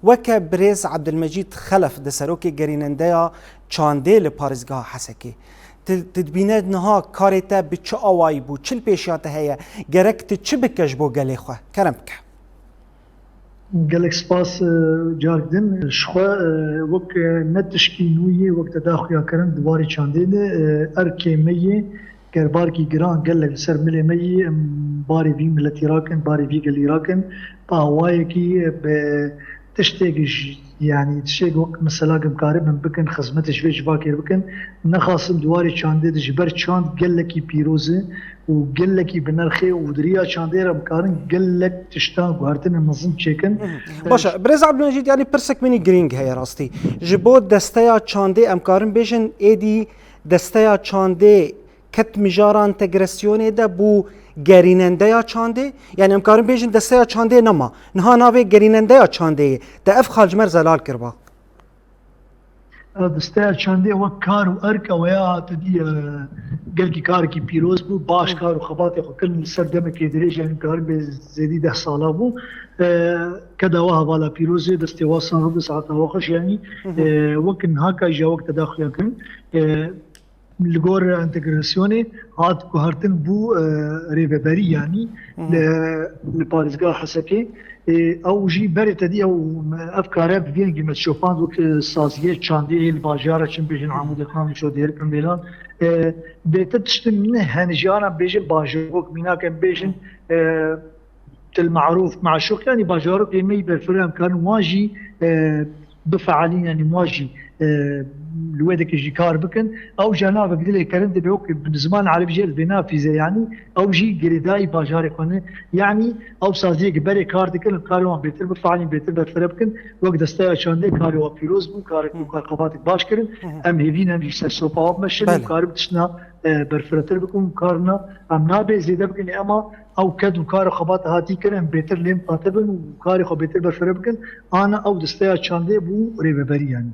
وەکە برێز عەبدولمەجید خەلەف دەسەرۆکێ گەرینەندەیە چاندێ لە پارێزگا حەسەکێ تدبینە نها کارێتە bi çi awayî bû çil pêşiyate heye gerek tu çi bikeş bo gelê xwe kerem bike gelek spas cardin xwe wek netişkînûyê wek te daxuya kirin diwarê çandê de erkê me yê gerbarkî giran gelek li ser milê me yê em barê vî miletî rakin barê vî gelî rakin pa awayekî bi tiştekî yani tiştek wek mesela gemkaribin bikin xizmetê ji vê civakê bikin nexwasim diwarê çandê de ji ber çand gelekî pîroz e û gelekî bi nerxê û diriya çandê re bikarin gelek tiştan guhertinê mezin çêkin. Başa Birêz Abdulmecîd yanî pirsek minî girîng heye rastî ji bo desteya çandê em karin bêjin êdî desteya çandê ket mijaran integrasyonê de bû gerînendeya çandê yani em karin bêjin desteya çandê nema niha navê gerînendeya çandê te ev xalcimer zelal kirba desteya çandê wek kar û erk eweya hatidî gelkî karekî pîroz bû baş kar û xebatê xwe kirin li ser demekê dirêj yani karin bê zêdî 10 sala bû keda we hevala pîrozê destê wa san bi saeta wa xweş yani wek nihaka jî wek te daxuya kirin li gor integrasyonê hat guhertin bû rêveberî yanî li parêzgeha Hesekê ew jî berê te dî ew ev kare bi vê me şopand wek saziyê çandê li bajara çim bêjin Amûdexan şo dêrkin bêlan bête tiştin min henijana bêjin bajar wek mînakem bêjin المعروف معشوق يعني باجارك يمي بالفرام كان واجي بفعالين يعني واجي الوادك يجي كار بكن او جنابك دلي كرند بيوك بالزمان عربي جيل بنافذه يعني او جي جريداي باجار يكون يعني او سازيك بري كار دكن كارو بيتر بفعالين بيتر بفربكن وقت دستا شاندي كارو بيروز بو كار قفاتك باش كرن ام هيفين ام يسر سوبا مشن كار بتشنا برفرتر بكم كارنا ام نابي زيده بكن اما او كد وكار خبات هاتي كرن بيتر لين قاتبن وكار خو بيتر بفربكن انا او دستا شاندي بو ريبري يعني